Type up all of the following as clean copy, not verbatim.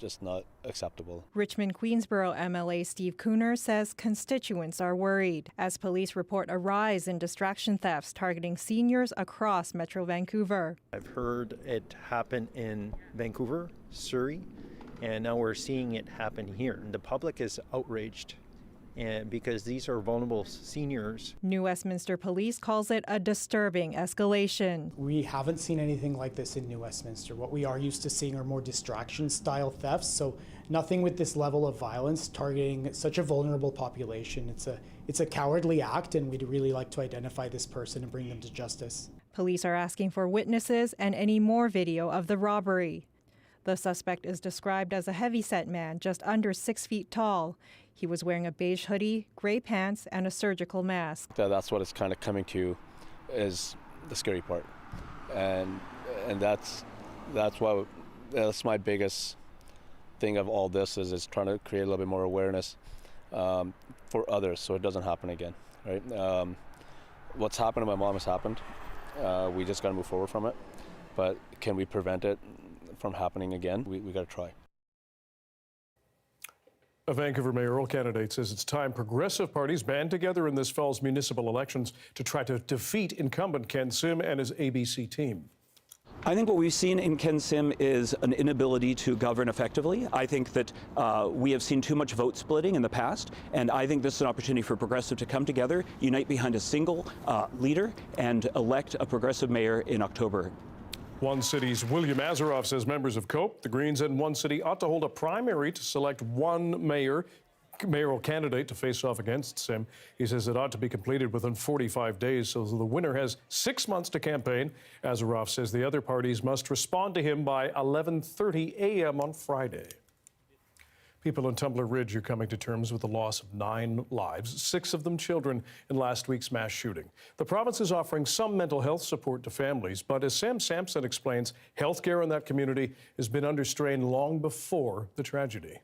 just not acceptable. Richmond-Queensborough MLA Steve Cooner says constituents are worried as police report a rise in distraction thefts targeting seniors across Metro Vancouver. I've heard it happen in Vancouver, Surrey, and now we're seeing it happen here. And the public is outraged and because these are vulnerable seniors. New Westminster Police calls it a disturbing escalation. We haven't seen anything like this in New Westminster. What we are used to seeing are more distraction-style thefts, so nothing with this level of violence targeting such a vulnerable population. It's a cowardly act, and we'd really like to identify this person and bring them to justice. Police are asking for witnesses and any more video of the robbery. The suspect is described as a heavy-set man, just under 6 feet tall. He was wearing a beige hoodie, gray pants, and a surgical mask. That's what it's kind of coming to, is the scary part, and that's my biggest thing of all this is trying to create a little bit more awareness for others, so it doesn't happen again. Right? What's happened to my mom has happened. We just got to move forward from it. But can we prevent it from happening again? We got to try. A Vancouver mayoral candidate says it's time progressive parties band together in this fall's municipal elections to try to defeat incumbent Ken Sim and his ABC team. I think what we've seen in Ken Sim is an inability to govern effectively. I think that we have seen too much vote splitting in the past, and I think this is an opportunity for progressive to come together, unite behind a single leader, and elect a progressive mayor in October. One City's William Azaroff says members of COPE, the Greens, and One City ought to hold a primary to select one mayoral candidate to face off against Sim. He says it ought to be completed within 45 days, so the winner has 6 months to campaign. Azaroff says the other parties must respond to him by 11:30 a.m. on Friday. People in Tumbler Ridge are coming to terms with the loss of 9 lives, 6 of them children, in last week's mass shooting. The province is offering some mental health support to families, but as Sam Sampson explains, healthcare in that community has been under strain long before the tragedy.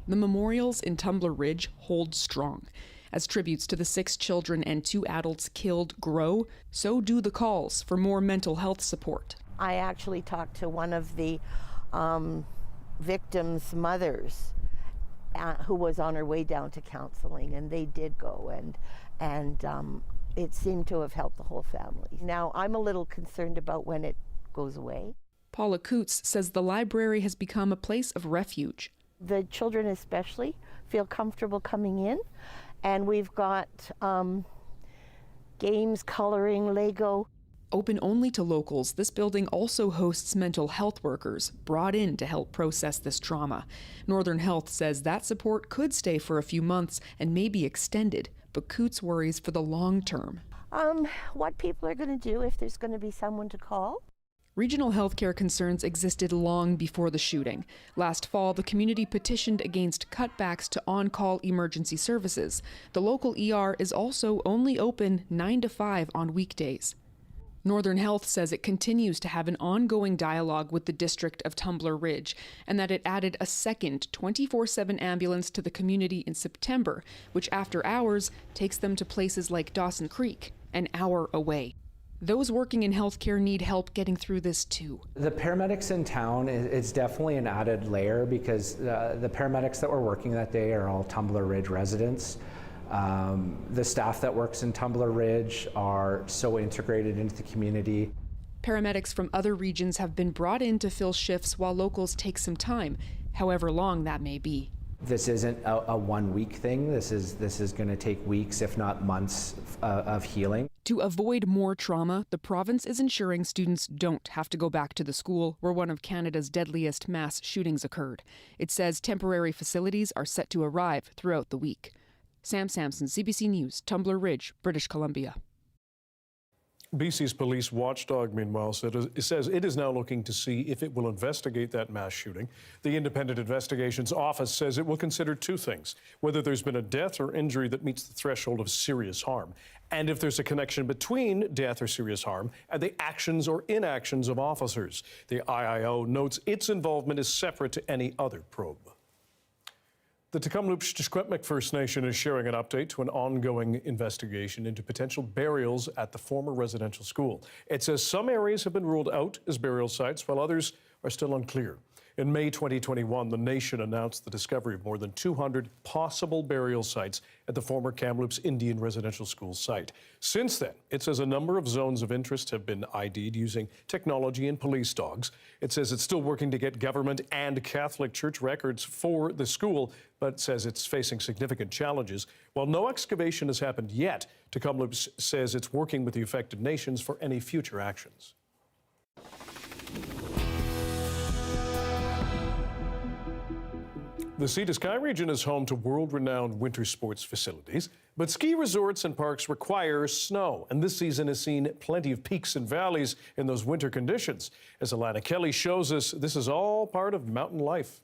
The memorials in Tumbler Ridge hold strong. As tributes to the 6 children and 2 adults killed grow, so do the calls for more mental health support. I actually talked to one of the victims' mothers who was on her way down to counseling, and they did go, and it seemed to have helped the whole family. Now I'm a little concerned about when it goes away. Paula Coots says the library has become a place of refuge. The children especially feel comfortable coming in, and we've got games, coloring, Lego. Open only to locals, this building also hosts mental health workers brought in to help process this trauma. Northern Health says that support could stay for a few months and may be extended, but Coots worries for the long term. What people are going to do if there's going to be someone to call. Regional healthcare concerns existed long before the shooting. Last fall, the community petitioned against cutbacks to on-call emergency services. The local ER is also only open 9 to 5 on weekdays. Northern Health says it continues to have an ongoing dialogue with the district of Tumbler Ridge, and that it added a second 24/7 ambulance to the community in September, which after hours takes them to places like Dawson Creek, an hour away. Those working in healthcare need help getting through this too. The paramedics in town is definitely an added layer because the paramedics that were working that day are all Tumbler Ridge residents. The staff that works in Tumbler Ridge are so integrated into the community. Paramedics from other regions have been brought in to fill shifts while locals take some time, however long that may be. This isn't a 1 week thing. This is going to take weeks, if not months, of healing. To avoid more trauma, the province is ensuring students don't have to go back to the school where one of Canada's deadliest mass shootings occurred. It says temporary facilities are set to arrive throughout the week. Sam Sampson, CBC News, Tumbler Ridge, British Columbia. BC's police watchdog, meanwhile, says it is now looking to see if it will investigate that mass shooting. The Independent Investigations Office says it will consider 2 things: whether there's been a death or injury that meets the threshold of serious harm, and if there's a connection between death or serious harm and the actions or inactions of officers. The IIO notes its involvement is separate to any other probe. The Tecumseh First Nation is sharing an update to an ongoing investigation into potential burials at the former residential school. It says some areas have been ruled out as burial sites, while others are still unclear. In May 2021, the nation announced the discovery of more than 200 possible burial sites at the former Kamloops Indian Residential School site. Since then, it says a number of zones of interest have been ID'd using technology and police dogs. It says it's still working to get government and Catholic Church records for the school, but says it's facing significant challenges. While no excavation has happened yet, Kamloops says it's working with the affected nations for any future actions. The Sea to Sky region is home to world-renowned winter sports facilities, but ski resorts and parks require snow, and this season has seen plenty of peaks and valleys in those winter conditions. As Alana Kelly shows us, this is all part of mountain life.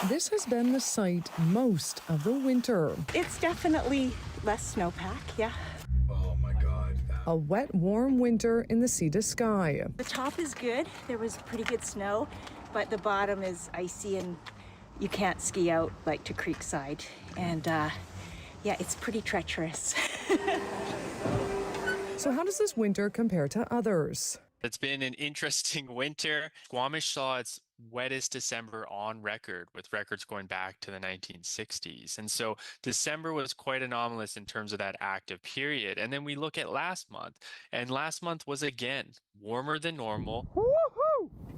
This has been the site most of the winter. It's definitely less snowpack, yeah. Oh my God. A wet, warm winter in the Sea to Sky. The top is good. There was pretty good snow, but the bottom is icy and you can't ski out like to Creekside. And yeah, it's pretty treacherous. So how does this winter compare to others? It's been an interesting winter. Squamish saw its wettest December on record, with records going back to the 1960s. And so December was quite anomalous in terms of that active period. And then we look at last month, and last month was again warmer than normal.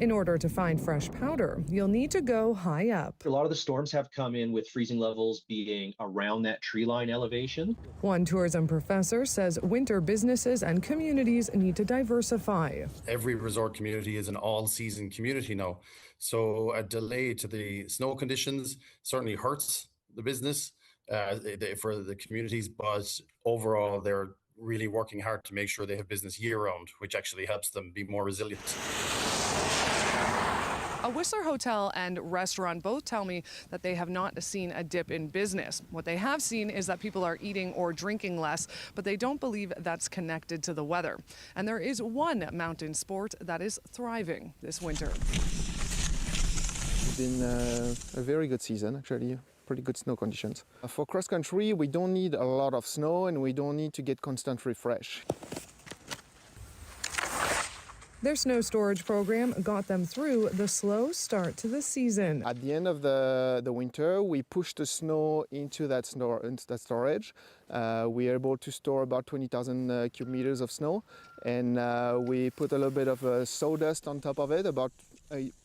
In order to find fresh powder, you'll need to go high up. A lot of the storms have come in with freezing levels being around that tree line elevation. One tourism professor says winter businesses and communities need to diversify. Every resort community is an all-season community now, so a delay to the snow conditions certainly hurts the business for the communities, but overall they're really working hard to make sure they have business year-round, which actually helps them be more resilient. A Whistler hotel and restaurant both tell me that they have not seen a dip in business. What they have seen is that people are eating or drinking less, but they don't believe that's connected to the weather. And there is one mountain sport that is thriving this winter. It's been a very good season, actually. Pretty good snow conditions. For cross country, we don't need a lot of snow and we don't need to get constant refresh. Their snow storage program got them through the slow start to the season. At the end of the winter, we pushed the snow into that storage. We are able to store about 20,000 cubic meters of snow, and we put a little bit of sawdust on top of it, about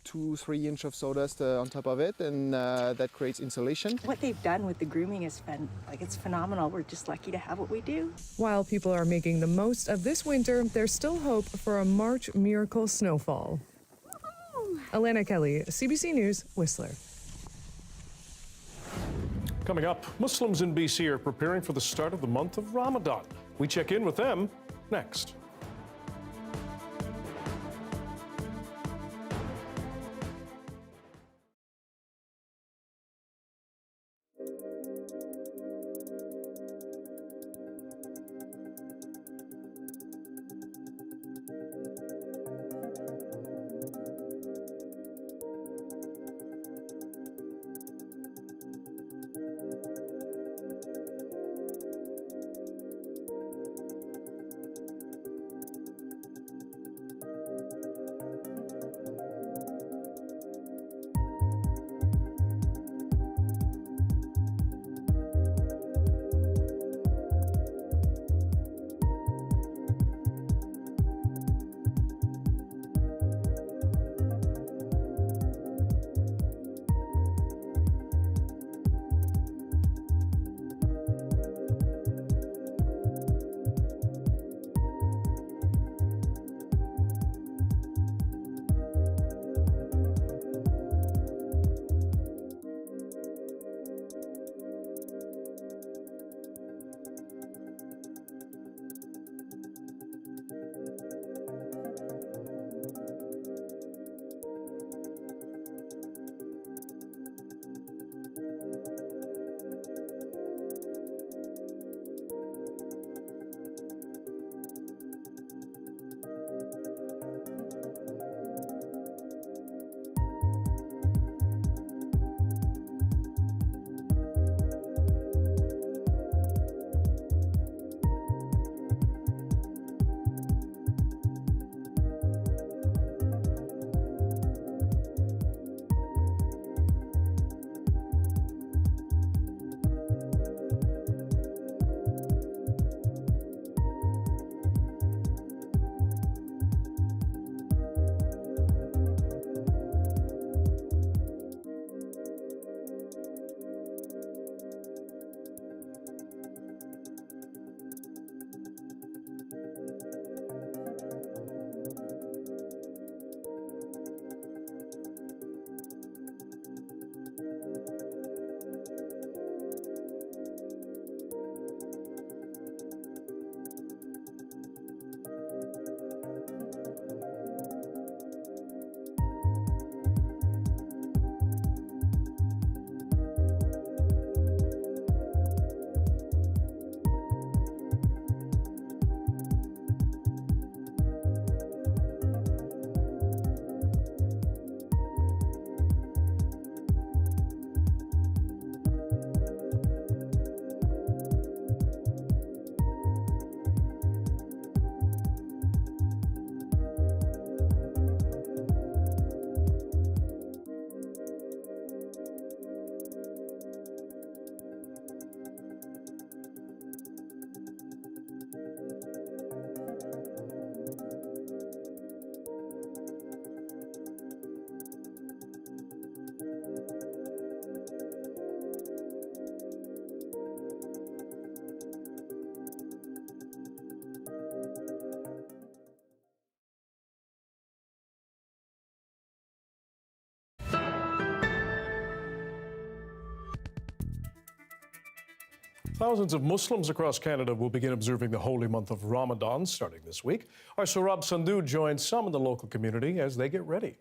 2-3 inch of sawdust on top of it, and that creates insulation. What they've done with the grooming is it's phenomenal. We're just lucky to have what we do. While people are making the most of this winter, there's still hope for a March miracle snowfall. Alana Kelly, CBC News, Whistler. Coming up, Muslims in BC are preparing for the start of the month of Ramadan. We check in with them next. Thousands of Muslims across Canada will begin observing the holy month of Ramadan starting this week. Our Saurabh Sandhu joins some in the local community as they get ready.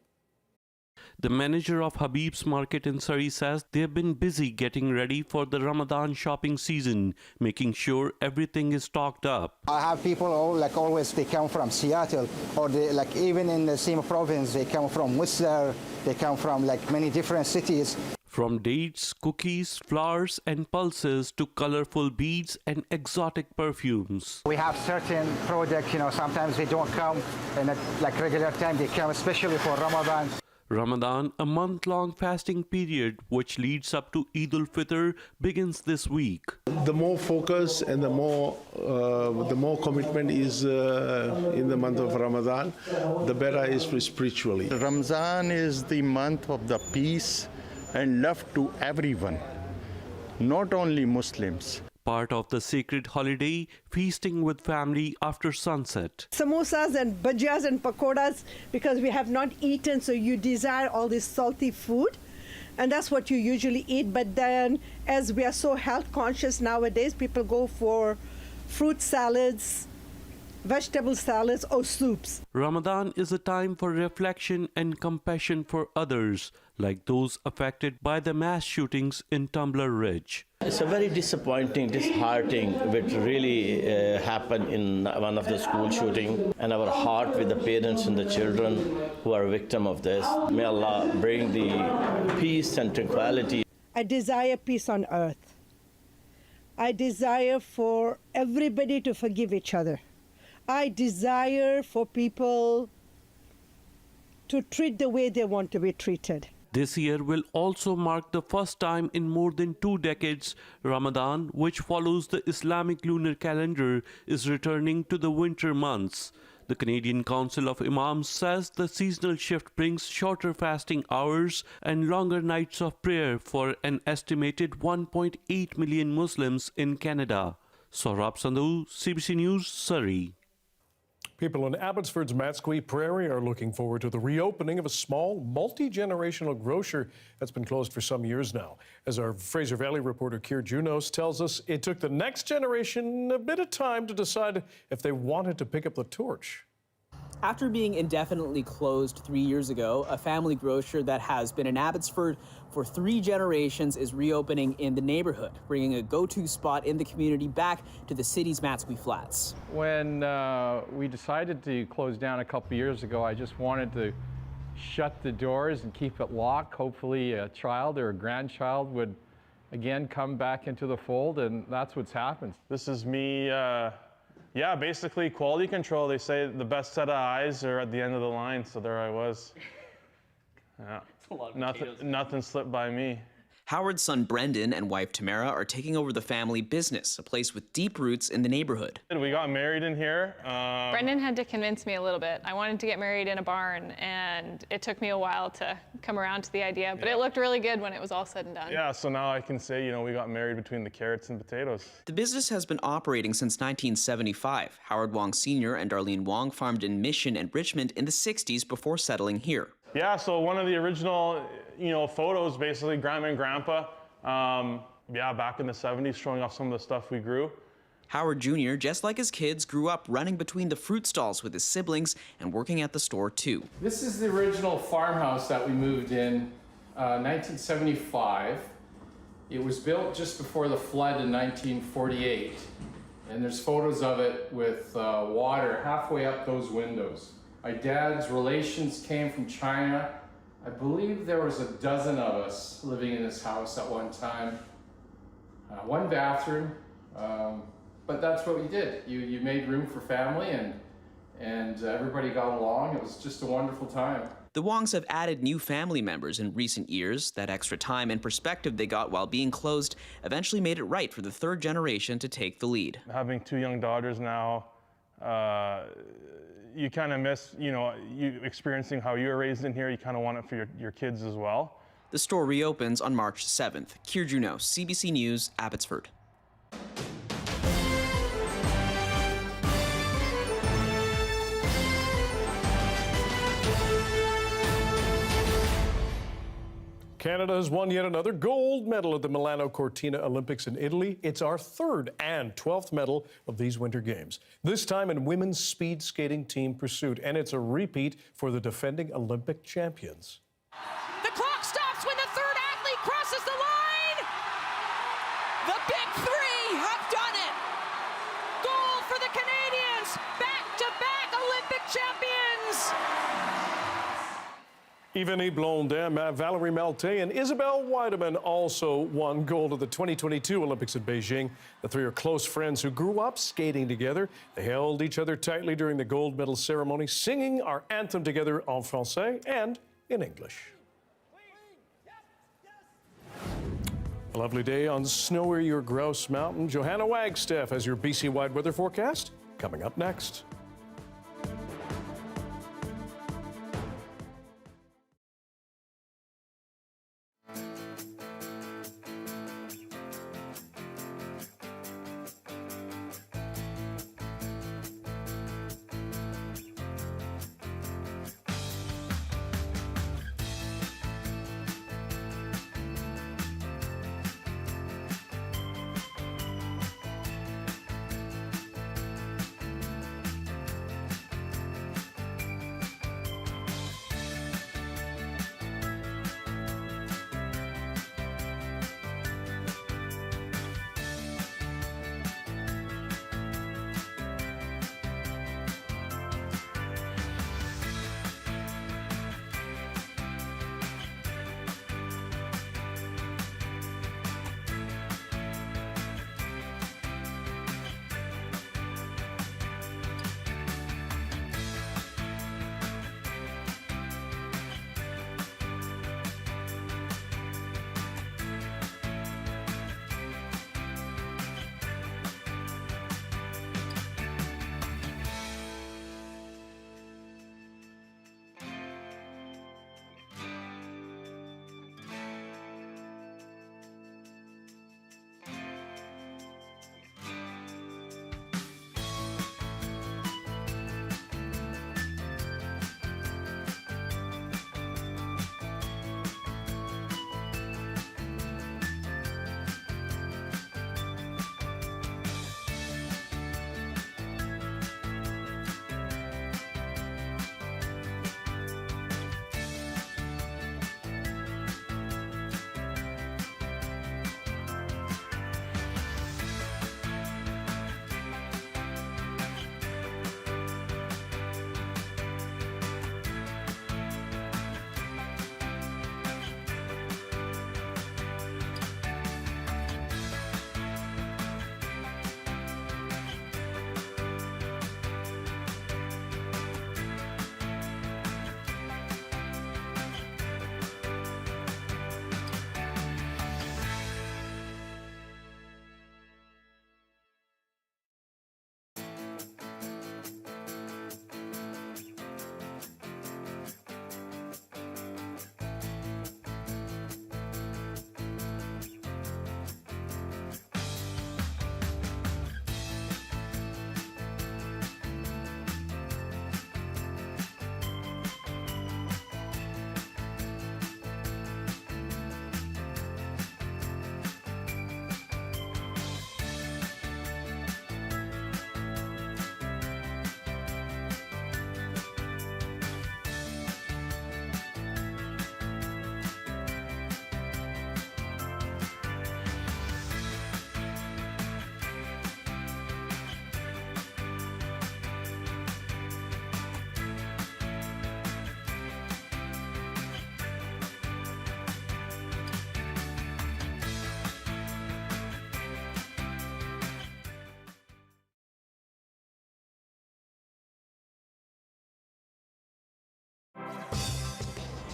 The manager of Habib's Market in Surrey says they've been busy getting ready for the Ramadan shopping season, making sure everything is stocked up. I have people always, they come from Seattle, or they, even in the same province, they come from Whistler, they come from many different cities. From dates, cookies, flowers and pulses to colorful beads and exotic perfumes. We have certain products, sometimes they don't come in a regular time, they come especially for Ramadan. Ramadan, a month-long fasting period which leads up to Eid al-Fitr, begins this week. The more focus and the more commitment is in the month of Ramadan, the better it is spiritually. Ramadan is the month of the peace and love to everyone, not only Muslims. Part of the sacred holiday, feasting with family after sunset. Samosas and bhajiyas and pakoras, because we have not eaten, so you desire all this salty food, and that's what you usually eat. But then, as we are so health conscious nowadays, people go for fruit salads, vegetable salads or soups. Ramadan is a time for reflection and compassion for others, like those affected by the mass shootings in Tumbler Ridge. It's a very disappointing, disheartening, which really happened in one of the school shooting, and our heart with the parents and the children who are victim of this. May Allah bring the peace and tranquility. I desire peace on earth. I desire for everybody to forgive each other. I desire for people to treat the way they want to be treated. This year will also mark the first time in more than 2 decades Ramadan, which follows the Islamic lunar calendar, is returning to the winter months. The Canadian Council of Imams says the seasonal shift brings shorter fasting hours and longer nights of prayer for an estimated 1.8 million Muslims in Canada. Saurabh Sandhu, CBC News, Surrey. People in Abbotsford's Matsqui Prairie are looking forward to the reopening of a small, multi-generational grocer that's been closed for some years now. As our Fraser Valley reporter Keir Junos tells us, it took the next generation a bit of time to decide if they wanted to pick up the torch. After being indefinitely closed 3 years ago, a family grocer that has been in Abbotsford for 3 generations is reopening in the neighborhood, bringing a go-to spot in the community back to the city's Matsqui Flats. When we decided to close down a couple years ago, I just wanted to shut the doors and keep it locked. Hopefully a child or a grandchild would again come back into the fold, and that's what's happened. This is me, yeah, basically quality control. They say the best set of eyes are at the end of the line, so there I was. Yeah. Nothing slipped by me. Howard's son Brendan and wife Tamara are taking over the family business, a place with deep roots in the neighborhood. We got married in here. Brendan had to convince me a little bit. I wanted to get married in a barn, and it took me a while to come around to the idea, but it looked really good when it was all said and done. Yeah, so now I can say, we got married between the carrots and potatoes. The business has been operating since 1975. Howard Wong Sr. and Darlene Wong farmed in Mission and Richmond in the 60s before settling here. Yeah, so one of the original, photos, basically, Grandma and Grandpa, back in the 70s, showing off some of the stuff we grew. Howard Jr., just like his kids, grew up running between the fruit stalls with his siblings and working at the store, too. This is the original farmhouse that we moved in 1975. It was built just before the flood in 1948, and there's photos of it with water halfway up those windows. My dad's relations came from China. I believe there was a dozen of us living in this house at one time. 1 bathroom, but that's what we did. You made room for family, and everybody got along. It was just a wonderful time. The Wongs have added new family members in recent years. That extra time and perspective they got while being closed eventually made it right for the 3rd generation to take the lead. Having 2 young daughters now, you kind of miss, you experiencing how you were raised in here. You kind of want it for your kids as well. The store reopens on March 7th. Keir Junos, CBC News, Abbotsford. Canada has won yet another gold medal at the Milano Cortina Olympics in Italy. It's our third and 12th medal of these Winter Games, this time in women's speed skating team pursuit, and it's a repeat for the defending Olympic champions. The clock stops when the third athlete crosses the line. The big three have done it. Gold for the Canadians, back-to-back Olympic champions. Evgeny Blondin, Valerie Malte, and Isabelle Weideman also won gold at the 2022 Olympics in Beijing. The three are close friends who grew up skating together. They held each other tightly during the gold medal ceremony, singing our anthem together en français and in English. A lovely day on snowy or Grouse Mountain. Johanna Wagstaff has your BC-wide weather forecast coming up next.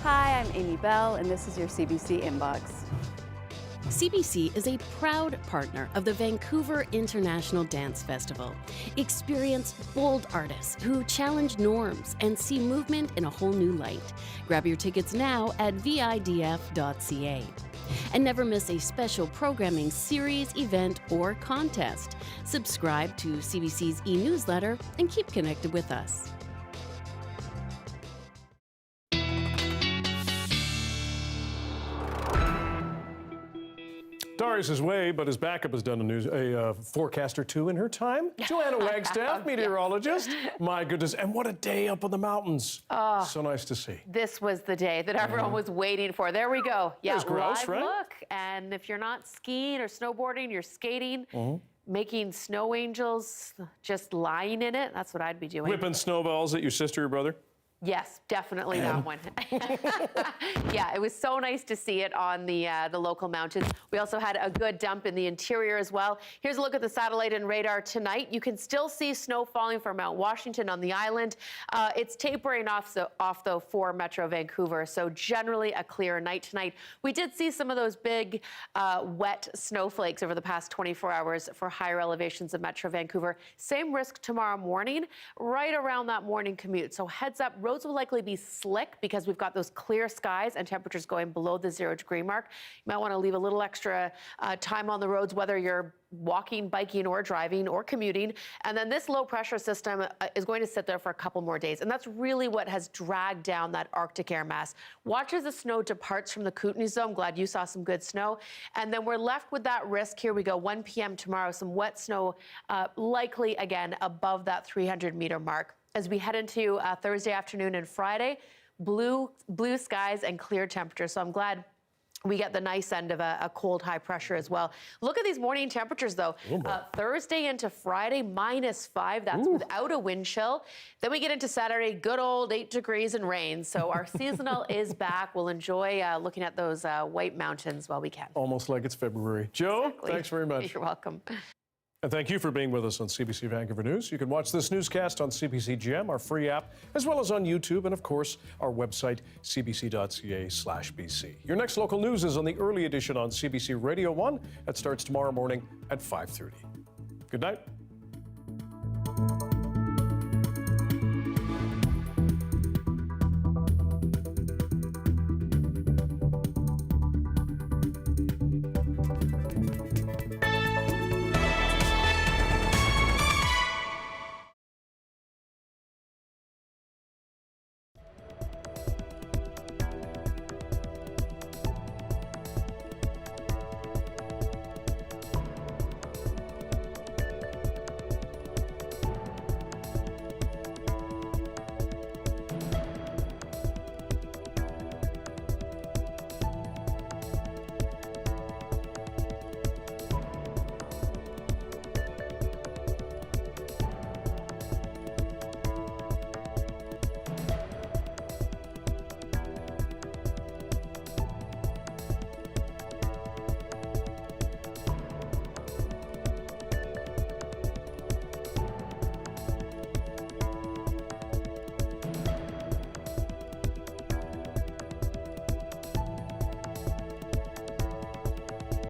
Hi, I'm Amy Bell, and this is your CBC Inbox. CBC is a proud partner of the Vancouver International Dance Festival. Experience bold artists who challenge norms and see movement in a whole new light. Grab your tickets now at vidf.ca. And never miss a special programming series, event, or contest. Subscribe to CBC's e-newsletter and keep connected with us. Darius is away, but his backup has done a forecaster too in her time. Joanna Wagstaff, meteorologist. My goodness, and what a day up in the mountains. So nice to see. This was the day that everyone was waiting for. There we go. Yeah, There's Grouse, live right? look. And if you're not skiing or snowboarding, you're skating, making snow angels, just lying in it. That's what I'd be doing. Whipping snowballs at your sister or brother? Yes, definitely that one. Yeah, it was so nice to see it on the local mountains. We also had a good dump in the interior as well. Here's a look at the satellite and radar tonight. You can still see snow falling from Mount Washington on the island. It's tapering off though for Metro Vancouver, so generally a clear night tonight. We did see some of those big wet snowflakes over the past 24 hours for higher elevations of Metro Vancouver. Same risk tomorrow morning, right around that morning commute. So heads up, roads will likely be slick because we've got those clear skies and temperatures going below the 0-degree mark. You might want to leave a little extra time on the roads, whether you're walking, biking, or driving, or commuting. And then this low pressure system is going to sit there for a couple more days. And that's really what has dragged down that Arctic air mass. Watch as the snow departs from the Kootenay zone. I'm glad you saw some good snow. And then we're left with that risk. Here we go, 1 p.m. tomorrow, some wet snow, likely again above that 300-meter mark. As we head into Thursday afternoon and Friday, blue skies and clear temperatures. So I'm glad we get the nice end of a cold high pressure as well. Look at these morning temperatures though. Thursday into Friday, -5. That's without a wind chill. Then we get into Saturday, good old 8 degrees and rain. So our seasonal is back. We'll enjoy looking at those white mountains while we can. Almost like it's February. Joe, thanks very much. You're welcome. And thank you for being with us on CBC Vancouver News. You can watch this newscast on CBC Gem, our free app, as well as on YouTube and, of course, our website, cbc.ca/BC. Your next local news is on the early edition on CBC Radio 1. That starts tomorrow morning at 5:30. Good night.